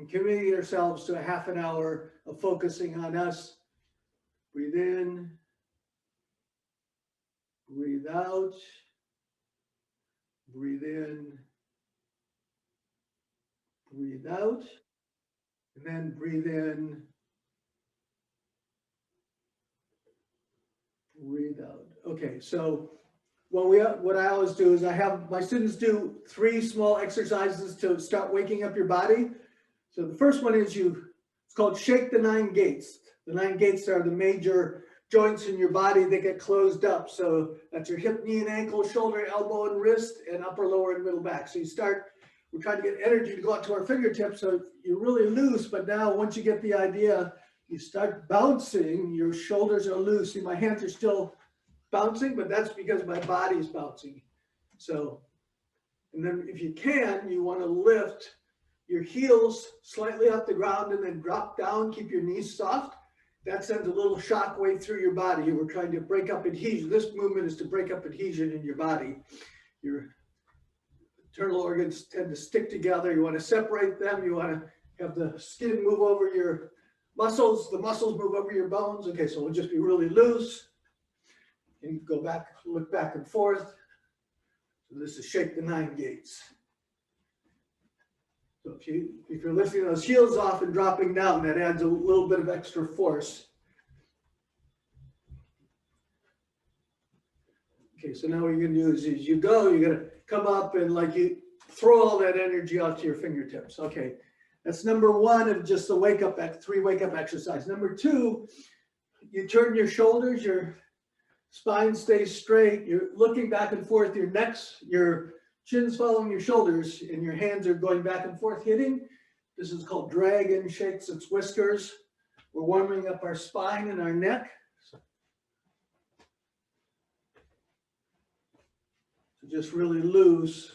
and committing ourselves to a half an hour of focusing on us. Breathe in, breathe out, breathe in, breathe out, and then breathe in, breathe out. Okay, so what I always do is I have my students do 3 small exercises to start waking up your body. So the first one is it's called shake the 9 gates. The 9 gates are the major joints in your body that get closed up. So that's your hip, knee, and ankle, shoulder, elbow, and wrist, and upper, lower, and middle back. So we're trying to get energy to go out to our fingertips. So you're really loose, but now once you get the idea, you start bouncing, your shoulders are loose. See, my hands are still bouncing, but that's because my body's bouncing. So, and then if you can, you want to lift your heels slightly off the ground and then drop down, keep your knees soft. That sends a little shock wave through your body. We're trying to break up adhesion. This movement is to break up adhesion in your body. Your internal organs tend to stick together. You want to separate them. You want to have the skin move over your muscles. The muscles move over your bones. Okay, so we'll just be really loose. And go back, look back and forth. So this is shake the 9 gates. So if you're lifting those heels off and dropping down, that adds a little bit of extra force. Okay, so now what you're going to do is as you go, you're going to come up and like you throw all that energy out to your fingertips. Okay, that's number 1 of just the 3 wake up exercise. Number 2, you turn your shoulders, your spine stays straight. You're looking back and forth. Your chin's following your shoulders, and your hands are going back and forth hitting. This is called dragon shakes. It's whiskers. We're warming up our spine and our neck. So just really loose.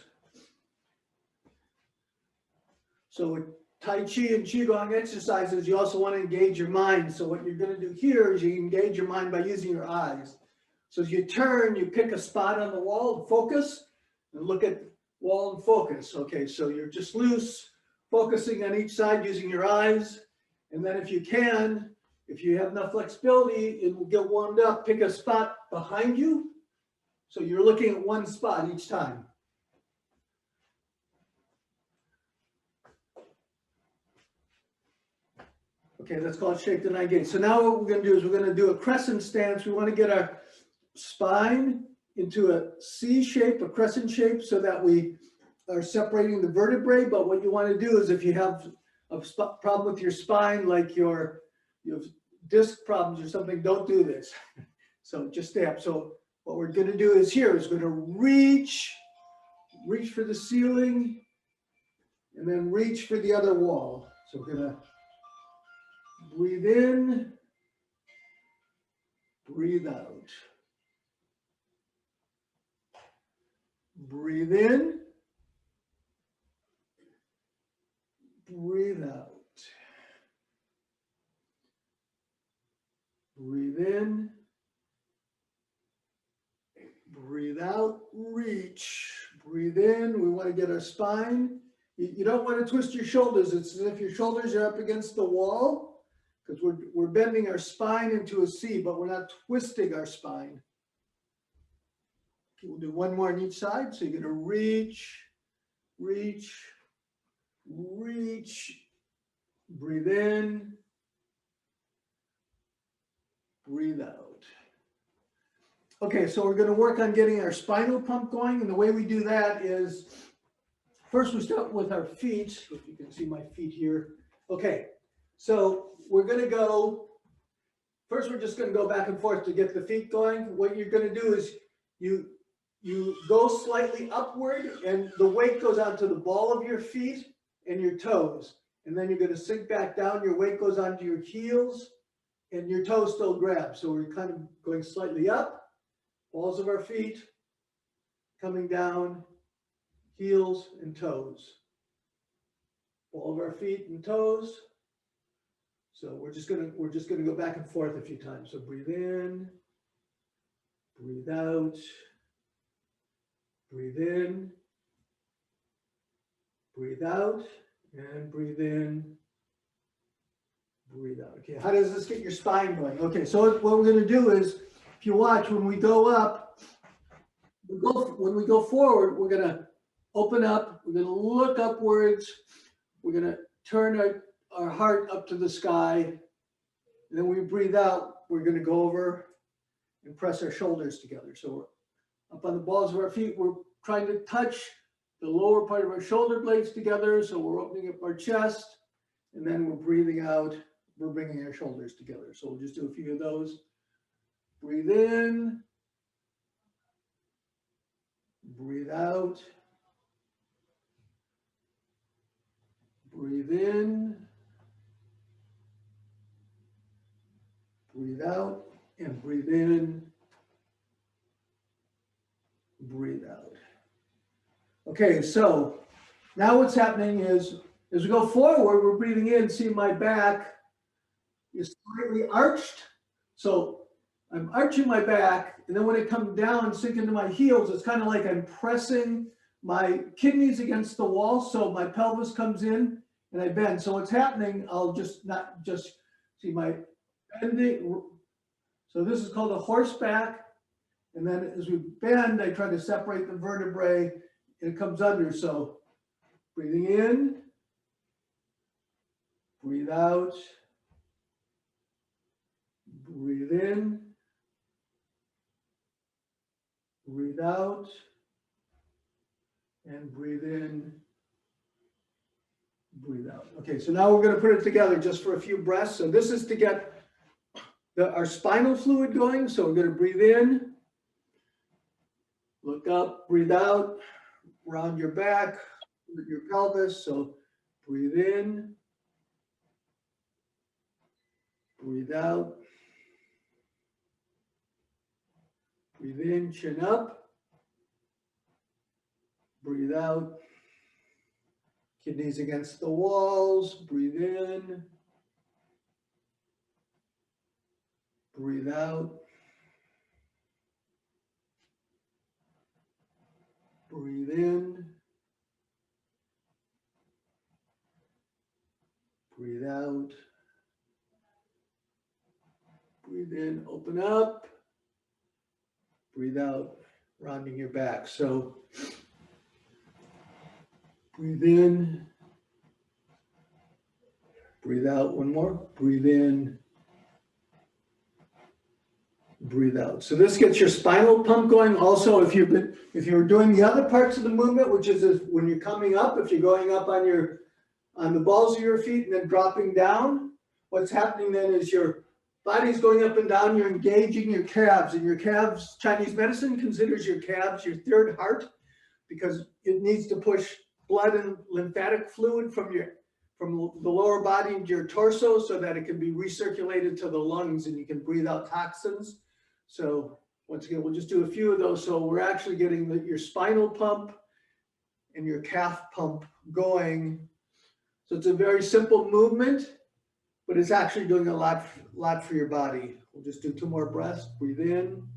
So with Tai Chi and Qigong exercises, you also want to engage your mind. So what you're going to do here is you engage your mind by using your eyes. So as you turn, you pick a spot on the wall and focus, and look at the wall and focus. Okay, so you're just loose, focusing on each side using your eyes. And then if you can, if you have enough flexibility, it will get warmed up, pick a spot behind you. So you're looking at one spot each time. Okay, that's called shake the 9 gates. So now what we're going to do is we're going to do a crescent stance. We want to get our spine into a C shape, a crescent shape, so that we are separating the vertebrae. But what you want to do is if you have a problem with your spine, like you have disc problems or something, don't do this. So just stay up. So what we're going to do is we're going to reach for the ceiling and then reach for the other wall. So we're going to breathe in, breathe out. Breathe in, breathe out. Breathe in, breathe out, reach. Breathe in, we want to get our spine. You don't want to twist your shoulders. It's as if your shoulders are up against the wall, because we're bending our spine into a C, but we're not twisting our spine. Okay, we'll do one more on each side. So you're going to reach, reach, reach. Breathe in, breathe out. Okay, so we're going to work on getting our spinal pump going. And the way we do that is, first we start with our feet. If you can see my feet here. Okay, so we're going to go, first we're just going to go back and forth to get the feet going. What you're going to do is you go slightly upward and the weight goes onto the ball of your feet and your toes. And then you're going to sink back down. Your weight goes onto your heels and your toes still grab. So we're kind of going slightly up, balls of our feet coming down, heels and toes. Ball of our feet and toes. So we're just gonna go back and forth a few times. So breathe in, breathe out, breathe in, breathe out, And breathe in, breathe out. Okay, how does this get your spine going? Okay, so what we're going to do is, if you watch, when we go up, when we go forward, we're going to open up, we're going to look upwards, we're going to turn our heart up to the sky, and then when we breathe out, we're going to go over and press our shoulders together. So we're up on the balls of our feet, we're trying to touch the lower part of our shoulder blades together, so we're opening up our chest, and then we're breathing out, we're bringing our shoulders together. So we'll just do a few of those. Breathe in, breathe out, breathe in, breathe out, and breathe in, breathe out. Okay, so now what's happening is, as we go forward, we're breathing in, see my back is slightly arched. So I'm arching my back, and then when it comes down, sink into my heels, it's kind of like I'm pressing my kidneys against the wall, so my pelvis comes in and I bend. So what's happening, I'll just not just see my bending. So this is called a horseback. And then as we bend, I try to separate the vertebrae and it comes under. So breathing in, breathe out, breathe in, breathe out, and breathe in, breathe out. Okay, so now we're going to put it together just for a few breaths. So this is to get our spinal fluid going. So we're going to breathe in, look up, breathe out, round your back, your pelvis. So breathe in, breathe out, breathe in, chin up, breathe out, kidneys against the walls, breathe in, breathe out, breathe in, breathe out, breathe in, open up, breathe out, rounding your back. So breathe in, breathe out, one more, breathe in, breathe out. So this gets your spinal pump going. Also, if you're doing the other parts of the movement, which is when you're coming up, if you're going up on the balls of your feet and then dropping down, what's happening then is your body's going up and down, you're engaging your calves, and your calves, Chinese medicine considers your calves your third heart because it needs to push blood and lymphatic fluid from the lower body into your torso so that it can be recirculated to the lungs and you can breathe out toxins. So once again, we'll just do a few of those. So we're actually getting your spinal pump and your calf pump going. So it's a very simple movement, but it's actually doing a lot for your body. We'll just do 2 more breaths. Breathe in,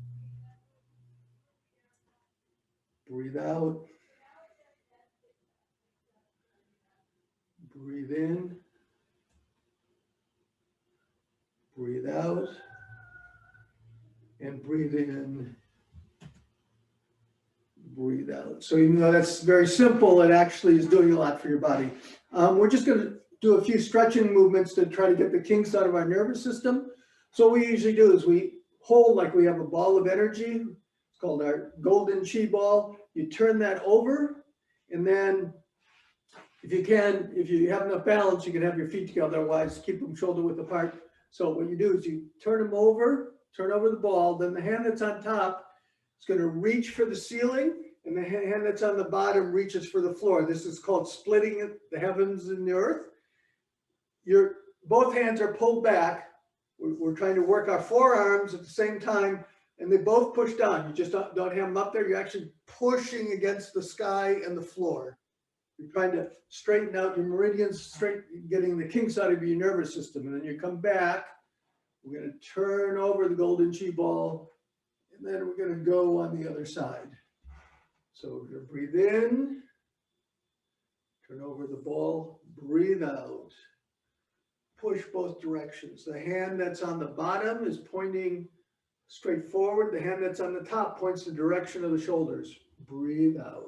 breathe out, breathe in, breathe out, and breathe in, breathe out. So even though that's very simple, it actually is doing a lot for your body. We're just going to do a few stretching movements to try to get the kinks out of our nervous system. So what we usually do is we hold like we have a ball of energy. It's called our golden chi ball. You turn that over, and then if you have enough balance, you can have your feet together. Otherwise, keep them shoulder width apart. So what you do is you turn over the ball. Then the hand that's on top is going to reach for the ceiling, and the hand that's on the bottom reaches for the floor. This is called splitting the heavens and the earth. Both hands are pulled back. We're trying to work our forearms at the same time, and they both push down. You just don't have them up there. You're actually pushing against the sky and the floor. You're trying to straighten out your meridians, getting the kinks out of your nervous system. And then you come back. We're going to turn over the golden chi ball, and then we're going to go on the other side. So we're going to breathe in, turn over the ball, breathe out. Push both directions. The hand that's on the bottom is pointing straight forward. The hand that's on the top points the direction of the shoulders. Breathe out.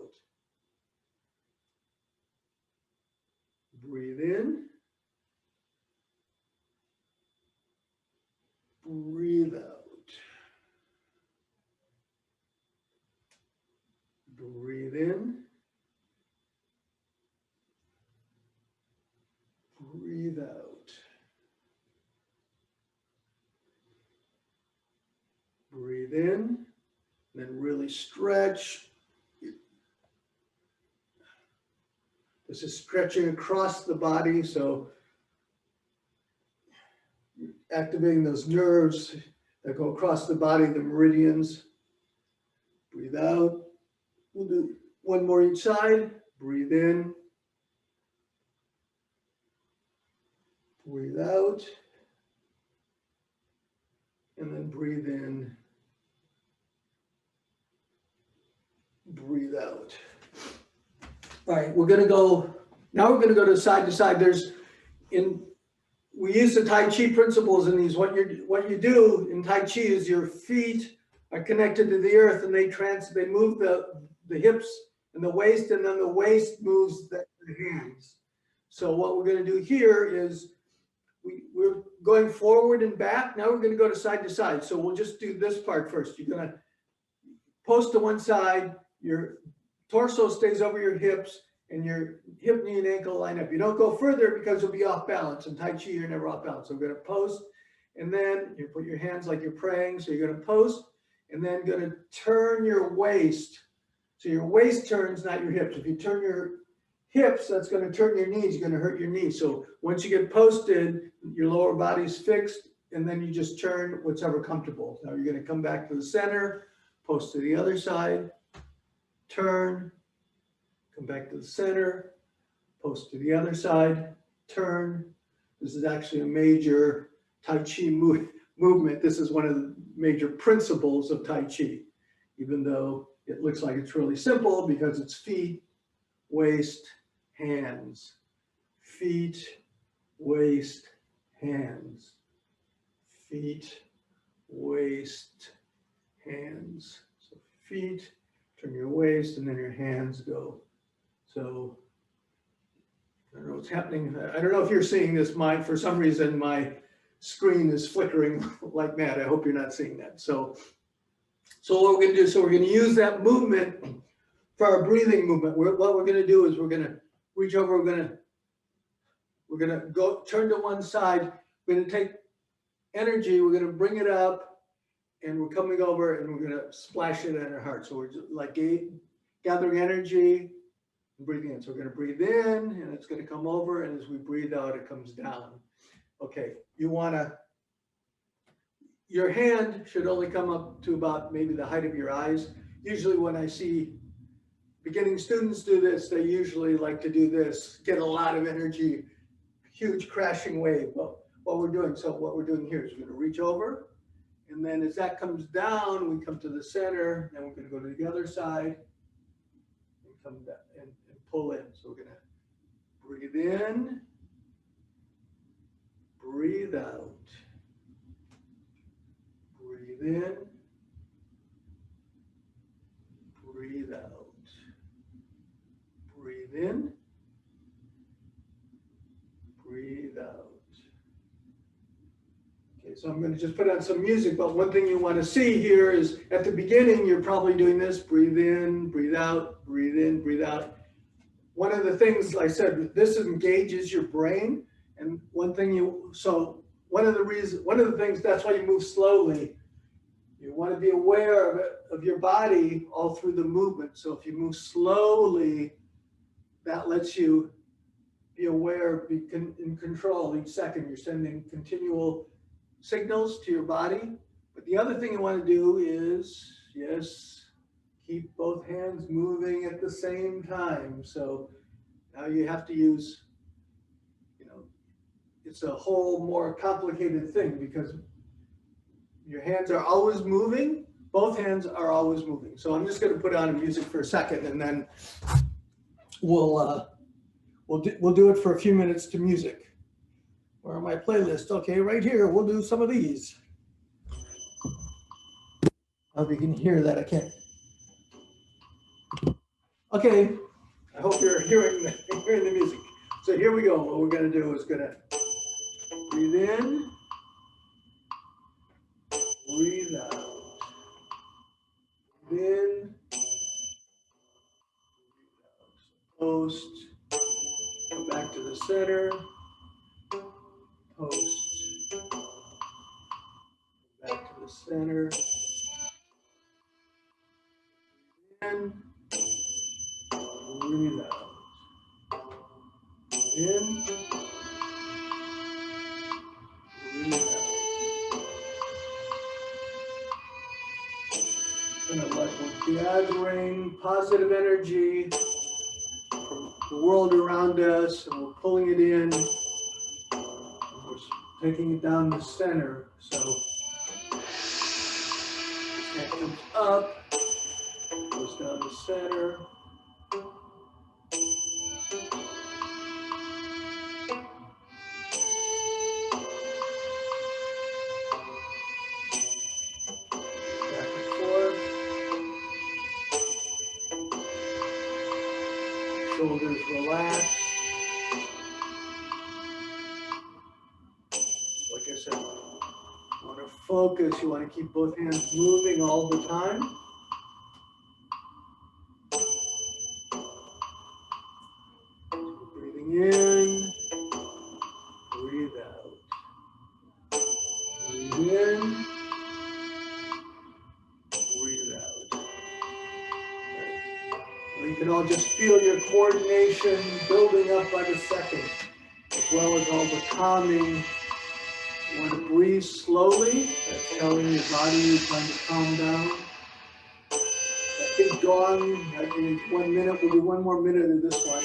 Breathe in. Breathe out. Breathe in. Breathe out. Breathe in, then really stretch. This is stretching across the body, so activating those nerves that go across the body, the meridians. Breathe out. We'll do one more each side. Breathe in. Breathe out. And then breathe in. Breathe out. All right, we're going to go, now we're going to go to side to side. We use the Tai Chi principles in these. What you do in Tai Chi is your feet are connected to the earth, and they move the hips and the waist, and then the waist moves the hands. So what we're going to do here is we're going forward and back. Now we're going to go to side. So we'll just do this part first. You're going to post to one side. Your torso stays over your hips, and your hip, knee, and ankle line up. You don't go further because you'll be off balance. In Tai Chi, you're never off balance. So we're going to post, and then you put your hands like you're praying. So you're going to post, and then going to turn your waist. So your waist turns, not your hips. If you turn your hips, that's going to turn your knees. You're going to hurt your knees. So once you get posted, your lower body's fixed, and then you just turn whatever comfortable. Now you're going to come back to the center, post to the other side, turn, come back to the center, post to the other side, turn. This is actually a major Tai Chi movement. This is one of the major principles of Tai Chi, even though it looks like it's really simple because it's feet, waist, hands. Feet, waist, hands. Feet, waist, hands. So feet, turn your waist, and then your hands go. So I don't know what's happening. I don't know if you're seeing this. For some reason, my screen is flickering like mad. I hope you're not seeing that. So what we're going to do, we're going to use that movement for our breathing movement. What we're going to do is we're going to reach over. We're going to go turn to one side. We're going to take energy. We're going to bring it up, and we're coming over, and we're going to splash it in our heart. So we're just like gathering energy. Breathing in. So we're going to breathe in, and it's going to come over, and as we breathe out, it comes down. Okay, your hand should only come up to about maybe the height of your eyes. Usually when I see beginning students do this, they usually like to do this, get a lot of energy, huge crashing wave. Well, what we're doing here is we're going to reach over, and then as that comes down, we come to the center, and we're going to go to the other side and come down and pull in. So we're going to breathe in, breathe out, breathe in, breathe out, breathe in, breathe out. Okay, so I'm going to just put on some music, but one thing you want to see here is at the beginning, you're probably doing this, breathe in, breathe out, breathe in, breathe out. One of the things I said, this engages your brain. And one of the things, that's why you move slowly. You want to be aware of your body all through the movement. So if you move slowly, that lets you be aware, be in control each second. You're sending continual signals to your body. But the other thing you want to do is, yes, keep both hands moving at the same time. So now you have to use, it's a whole more complicated thing because your hands are always moving. Both hands are always moving. So I'm just going to put on music for a second, and then we'll we'll do it for a few minutes to music. Where are my playlists? Okay, right here. We'll do some of these. I hope you can hear that. I can't. Okay, I hope you're hearing the music. So here we go. What we're going to do is going to breathe in, breathe out. Breathe in, post, come back to the center, post, back to the center, in, breathe out. In, breathe out. Kind of like we're gathering positive energy from the world around us, and we're pulling it in. And we're taking it down the center. So that comes up, goes down the center. Shoulders relax. Like I said, you want to focus. You want to keep both hands moving all the time. Breathing in, breathe out. Breathe in, breathe out. Right. You can all just feel your coordination building up by the second, as well as all the calming. You want to breathe slowly. That's telling your body you're trying to calm down. That big gong, that means 1 minute. We'll do one more minute of this one.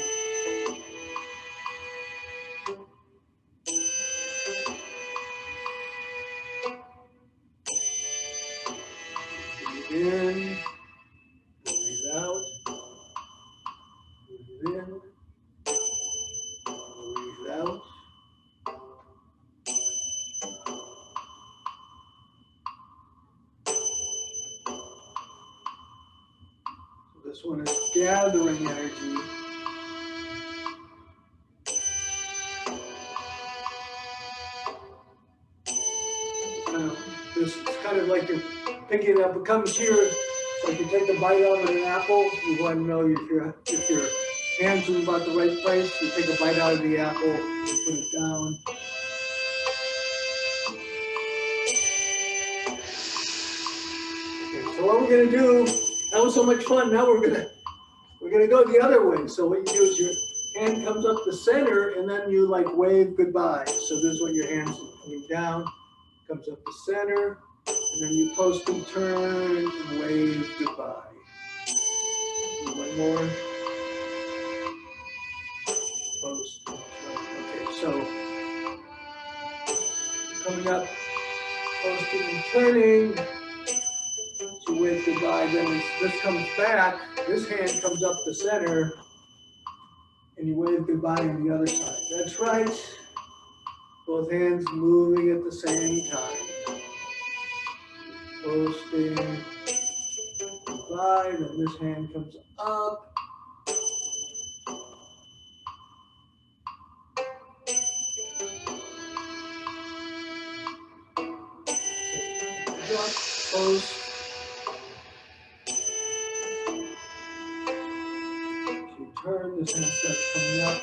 Breathe in, breathe out. Breathe in, breathe out. This one is gathering energy. This is kind of like you're picking it up. It comes here. It's like you take a bite out of an apple. You want to know if your hands are in about the right place. You take a bite out of the apple, you put it down. Okay, so what we're going to do, that was so much fun. Now we're gonna go the other way. So what you do is your hand comes up the center and then you like wave goodbye. So this is what your hands are coming down, comes up the center, and then you post and turn and wave goodbye. Do one more. Post and turn. Okay, so coming up, posting and turning. So you wave goodbye, then this comes back, this hand comes up the center, and you wave goodbye on the other side. That's right. Both hands moving at the same time. Posting goodbye, then this hand comes up. Post. You turn, this hand starts coming up.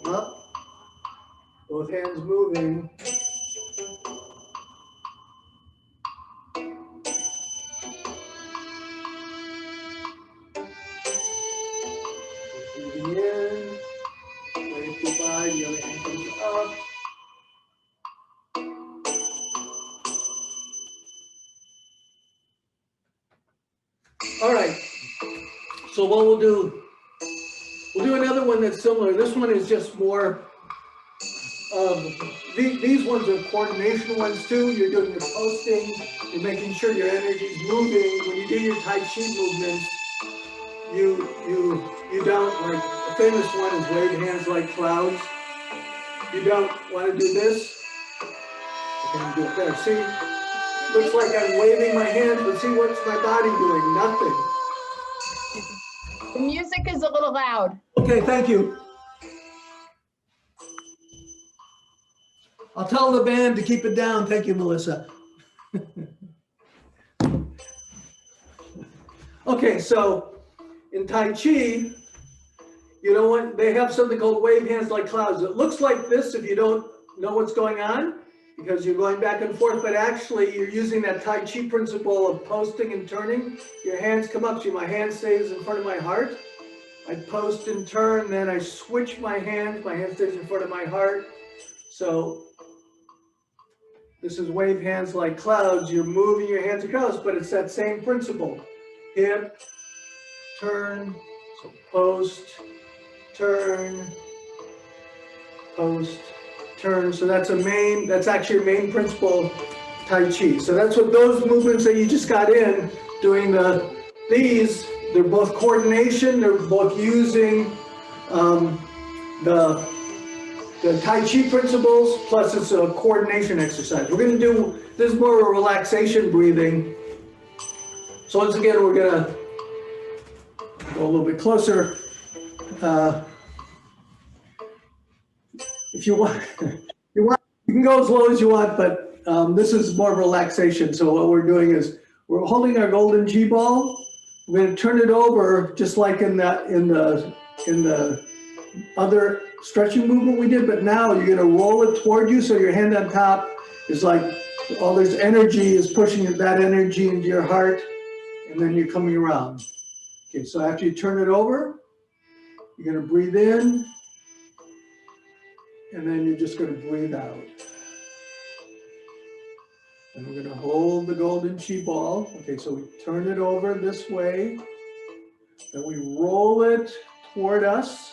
Up. Both hands moving. Breathing in. the other hand comes up. All right, so what we'll do another one that's similar. This one is just more of, these ones are coordination ones too. You're doing your posting, you're making sure your energy is moving. When you do your Tai Chi movements, you don't, like a famous one is wave hands like clouds. You don't want to do this. You can do it there. See, looks like I'm waving my hands, but see what's my body doing? Nothing. The music is a little loud. Okay, thank you. I'll tell the band to keep it down. Thank you, Melissa. Okay, so in Tai Chi, you know what? They have something called wave hands like clouds. It looks like this if you don't know what's going on, because you're going back and forth, but actually you're using that Tai Chi principle of posting and turning. Your hands come up. See, my hand stays in front of my heart. I post and turn, then I switch my hand stays in front of my heart. So this is wave hands like clouds. You're moving your hands across, but it's that same principle. Hip, turn, so post, turn, post, turn. So that's actually your main principle, Tai Chi. So that's what those movements that you just got in doing these, they're both coordination, they're both using the Tai Chi principles, plus it's a coordination exercise. We're going to do, this is more of a relaxation breathing. So once again, we're going to go a little bit closer. If you want, you can go as low as you want, but this is more relaxation. So what we're doing is we're holding our golden G ball. We're going to turn it over, just like in the other stretching movement we did, but now you're going to roll it toward you, so your hand on top is like all this energy is pushing that energy into your heart, and then you're coming around. Okay, so after you turn it over, you're going to breathe in, and then you're just going to breathe out. And we're going to hold the golden chi ball. Okay, so we turn it over this way, then we roll it toward us.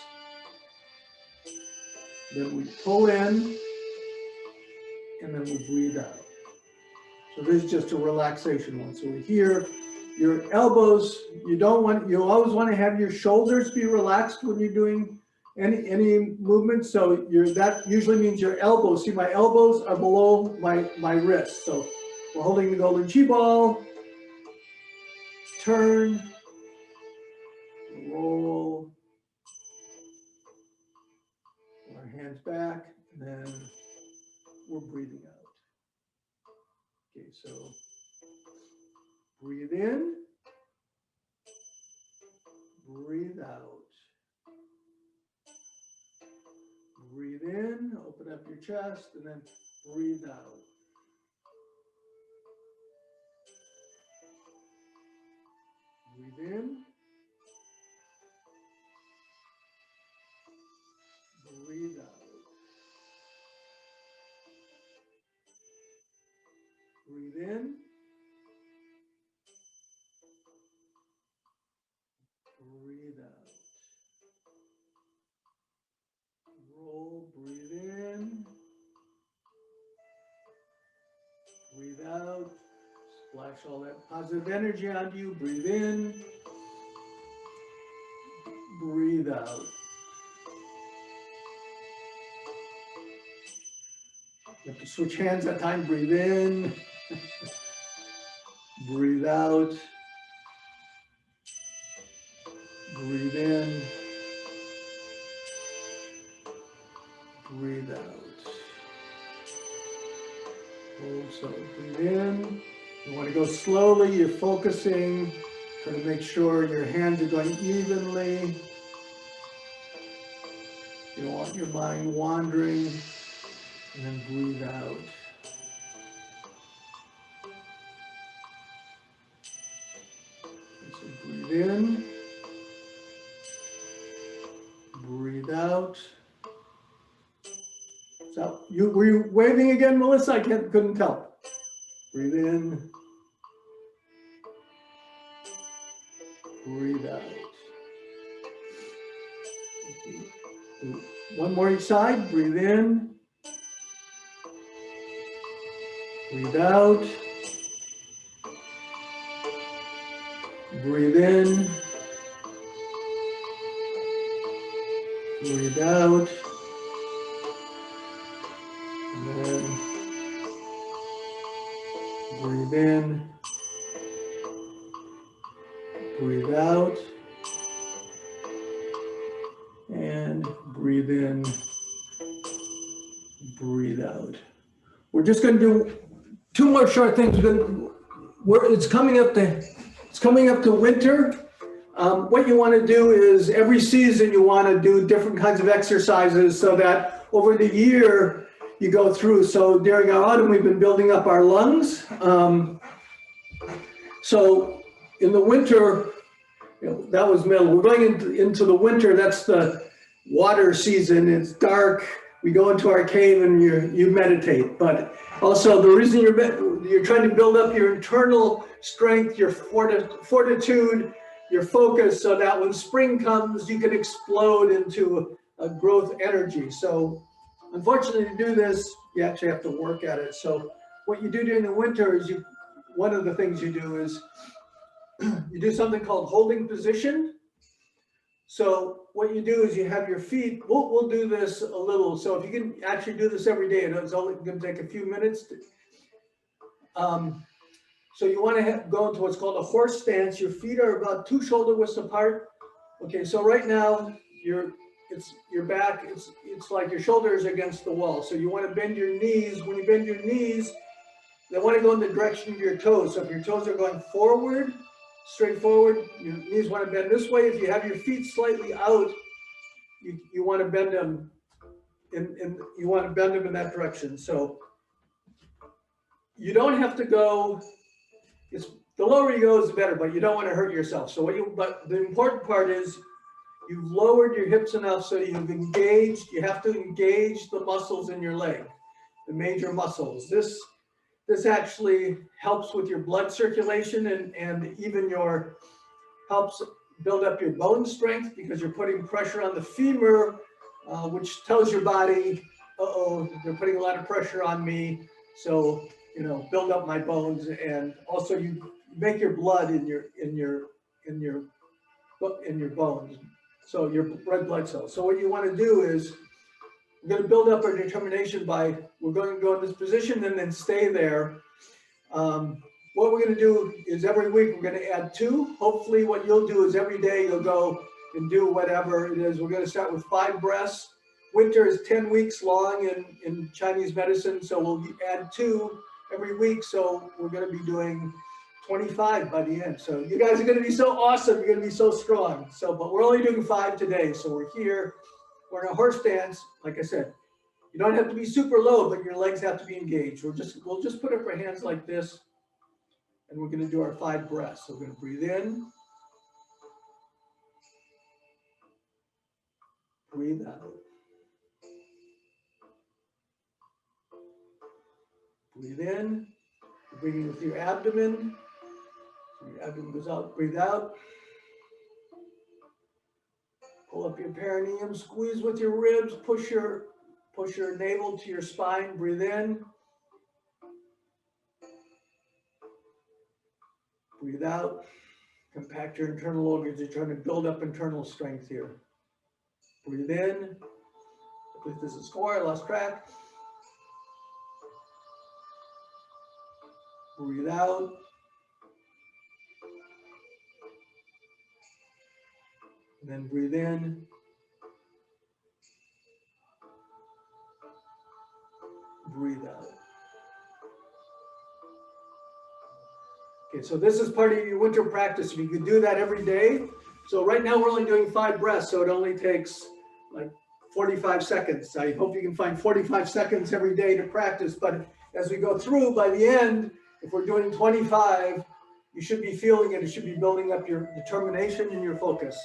Then we pull in, and then we breathe out. So this is just a relaxation one. So here, your elbows, you always want to have your shoulders be relaxed when you're doing any movement. So that usually means your elbows. See, my elbows are below my wrists. So we're holding the golden chi ball, turn, roll, our hands back, and then we're breathing out. Okay, so breathe in, breathe out. Breathe in, open up your chest, and then breathe out. Breathe in, breathe out. Breathe in, breathe out. Roll, breathe in, breathe out. Splash all that positive energy onto you. Breathe in, breathe out. You have to switch hands that time. Breathe in, breathe out. Breathe in, breathe out. Hold, so breathe in. You want to go slowly, you're focusing, trying to make sure your hands are going evenly. You don't want your mind wandering, and then breathe out. So breathe in, breathe out. So were you waving again, Melissa? I couldn't tell. Breathe in. Breathe out. One more each side. Breathe in. Breathe out. Breathe in. Breathe out. And then breathe in. Breathe out. And breathe in. Breathe out. We're just going to do two more short things. It's coming up to winter. What you want to do is every season you want to do different kinds of exercises so that over the year you go through. So during our autumn, we've been building up our lungs. So in the winter, that was middle. We're going into the winter. That's the water season. It's dark. We go into our cave and you meditate. But also the reason you're trying to build up your internal strength, your fortitude, your focus, so that when spring comes, you can explode into a growth energy. So unfortunately, to do this, you actually have to work at it. So what you do during the winter is one of the things you do is you do something called holding position. So what you do is you have your feet, we'll do this a little. So if you can actually do this every day, it's only going to take a few minutes. So you want to go into what's called a horse stance. Your feet are about 2 shoulder widths apart. Okay, so right now your back, it's like your shoulders against the wall. So you want to bend your knees. When you bend your knees, they want to go in the direction of your toes. So if your toes are going forward, straight forward, your knees want to bend this way. If you have your feet slightly out, you want to bend them in that direction. So you don't have to go. The lower you go is the better, but you don't want to hurt yourself. So but the important part is you've lowered your hips enough so you've engaged. You have to engage the muscles in your leg, the major muscles. This actually helps with your blood circulation and even helps build up your bone strength because you're putting pressure on the femur, which tells your body, they're putting a lot of pressure on me. So, build up my bones, and also you make your blood in your bones. So your red blood cells. So what you want to do is we're going to build up our determination we're going to go in this position and then stay there. What we're going to do is every week we're going to add 2. Hopefully what you'll do is every day you'll go and do whatever it is. We're going to start with 5 breaths. Winter is 10 weeks long in Chinese medicine, so we'll add 2 every week. So we're going to be doing 25 by the end. So you guys are going to be so awesome. You're going to be so strong. But we're only doing 5 today. So we're here. We're in a horse stance. Like I said, you don't have to be super low, but your legs have to be engaged. We'll just put up our hands like this, and we're going to do our 5 breaths. So we're going to breathe in, breathe out, breathe in. You're breathing with your abdomen. So your abdomen goes out. Breathe out. Pull up your perineum. Squeeze with your ribs. Push your navel to your spine. Breathe in. Breathe out. Compact your internal organs. You're trying to build up internal strength here. Breathe in. I believe this is 4. I lost track. Breathe out. And then breathe in. Breathe out. Okay, so this is part of your winter practice. You can do that every day. So right now we're only doing 5 breaths, so it only takes like 45 seconds. I hope you can find 45 seconds every day to practice, but as we go through, by the end, if we're doing 25, you should be feeling it. It should be building up your determination and your focus.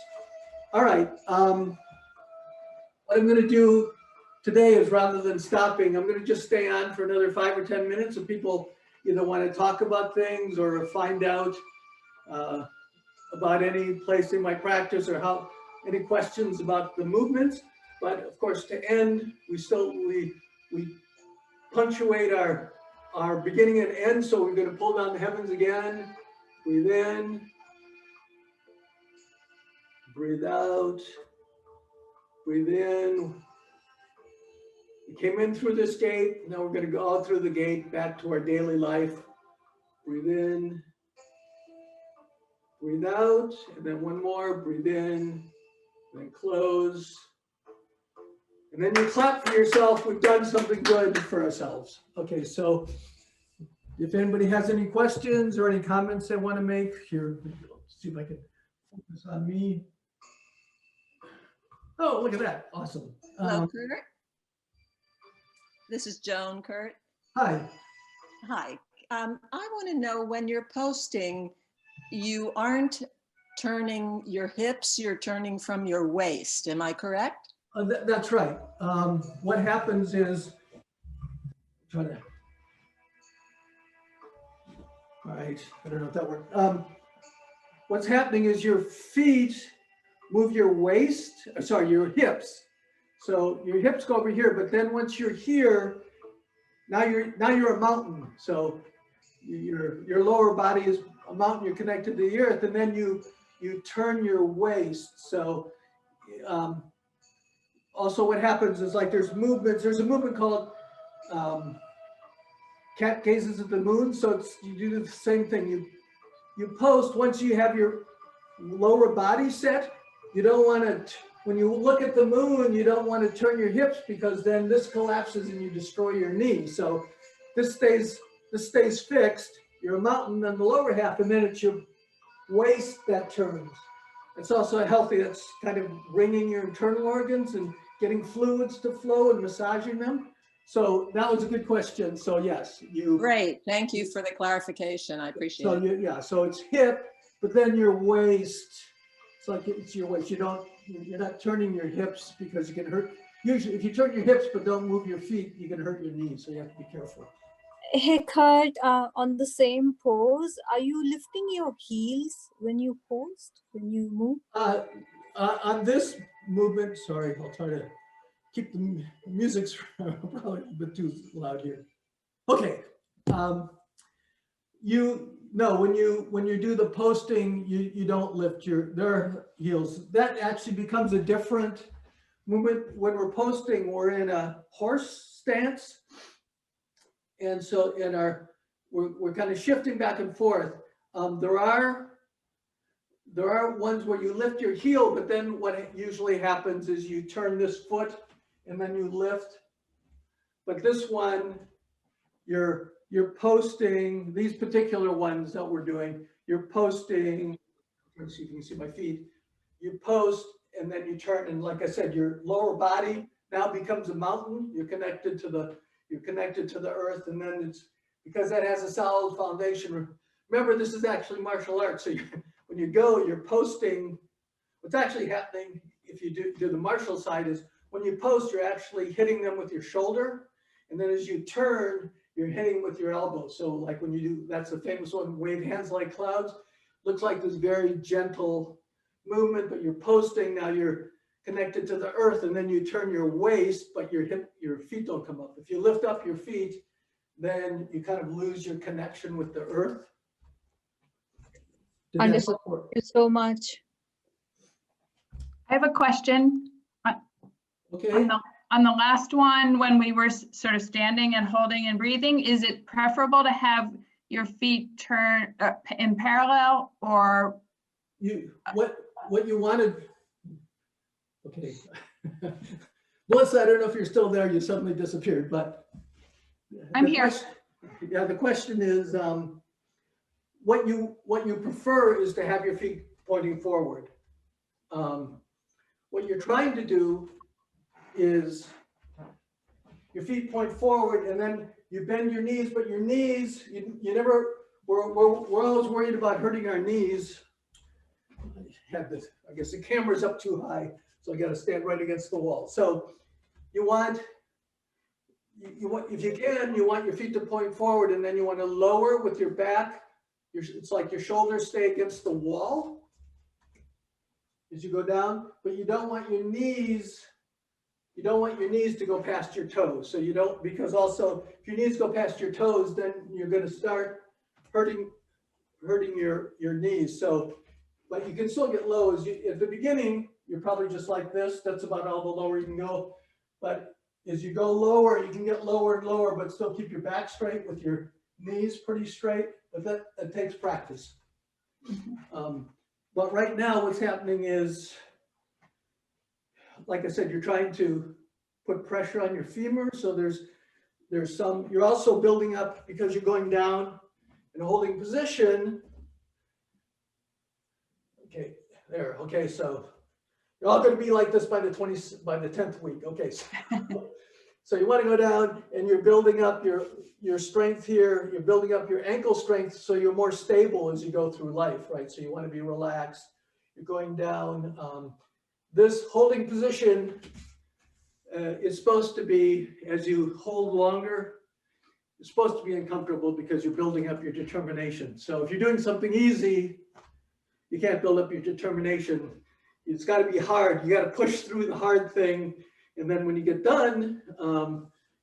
All right, what I'm going to do today is rather than stopping, I'm going to just stay on for another 5 or 10 minutes if people either want to talk about things or find out about any place they might practice or how any questions about the movements. But of course, to end, we punctuate our beginning and end. So we're going to pull down the heavens again. Breathe in, breathe out, breathe in. We came in through this gate. Now we're going to go out through the gate back to our daily life. Breathe in, breathe out, and then one more. Breathe in, and then close. And then you clap for yourself. We've done something good for ourselves. Okay, so if anybody has any questions or any comments they want to make, here, let's see if I can focus on me. Oh, look at that. Awesome. Hello, Kurt. This is Joan, Kurt. Hi. Hi. I want to know, when you're posting, you aren't turning your hips, you're turning from your waist. Am I correct? That's right. What happens is, all right, I don't know if that worked. What's happening is your feet move your waist, sorry, your hips. So your hips go over here, but then once you're here, now you're a mountain. So your lower body is a mountain, you're connected to the earth, and then you turn your waist. So also what happens is, like, there's movements. There's a movement called cat gazes at the moon. So you do the same thing. You post once you have your lower body set. You don't want to, when you look at the moon, you don't want to turn your hips, because then this collapses and you destroy your knee. So this stays fixed. You're a mountain on the lower half, and then it's your waist that turns. It's also healthy. That's kind of wringing your internal organs and getting fluids to flow and massaging them. So that was a good question. So yes, you. Great. Thank you for the clarification. I appreciate it. Yeah, so it's hip, but then your waist. It's like it's your waist. You're not turning your hips, because you can hurt. Usually, if you turn your hips but don't move your feet, you can hurt your knees. So you have to be careful. Hey Kurt, on the same pose, are you lifting your heels when you post, when you move? On this movement, sorry, I'll try to keep the music's probably a bit too loud here. Okay, when you do the posting, you don't lift their heels. That actually becomes a different movement. When we're posting, we're in a horse stance. And so we're kind of shifting back and forth. There are ones where you lift your heel, but then what usually happens is you turn this foot and then you lift. But this one, you're posting, these particular ones that we're doing, you're posting. Let's see if you can see my feet. You post and then you turn, and like I said, your lower body now becomes a mountain. You're connected to the earth, and then it's because that has a solid foundation. Remember, this is actually martial arts. So when you go, you're posting. What's actually happening, if you do the martial side, is when you post, you're actually hitting them with your shoulder, and then as you turn, you're hitting with your elbow. So like when you do, that's the famous one, wave hands like clouds. Looks like this very gentle movement, but you're posting. Now you're connected to the earth, and then you turn your waist, but your feet don't come up. If you lift up your feet, then you kind of lose your connection with the earth. Understood. Thank you so much. I have a question. Okay. On the last one, when we were sort of standing and holding and breathing, is it preferable to have your feet turn in parallel, or? What you wanted. Okay. Melissa, I don't know if you're still there. You suddenly disappeared, but. I'm here. The question is, what you prefer is to have your feet pointing forward. What you're trying to do is your feet point forward, and then you bend your knees, but your knees, we're always worried about hurting our knees. I guess the camera's up too high, so I got to stand right against the wall. So you want you want, if you can, you want your feet to point forward, and then you want to lower with your back. It's like your shoulders stay against the wall as you go down, but you don't want your knees to go past your toes. So you don't, because also if your knees go past your toes, then you're going to start hurting your knees. So, but you can still get low. At the beginning, you're probably just like this. That's about all the lower you can go. But as you go lower, you can get lower and lower, but still keep your back straight with your knees pretty straight. But that takes practice. But right now, what's happening is, like I said, you're trying to put pressure on your femur. So there's some, you're also building up because you're going down in a holding position. Okay, there. Okay, so you're all going to be like this by the 10th week. Okay, so you want to go down and you're building up your strength here. You're building up your ankle strength so you're more stable as you go through life, right? So you want to be relaxed. You're going down. This holding position is supposed to be, as you hold longer, it's supposed to be uncomfortable because you're building up your determination. So if you're doing something easy, you can't build up your determination. It's got to be hard. You got to push through the hard thing, and then when you get done,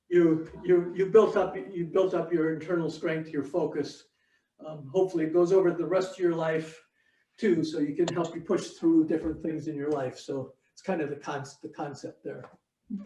you built up your internal strength, your focus. Hopefully, it goes over the rest of your life too, so you can help you push through different things in your life. So it's kind of the concept there.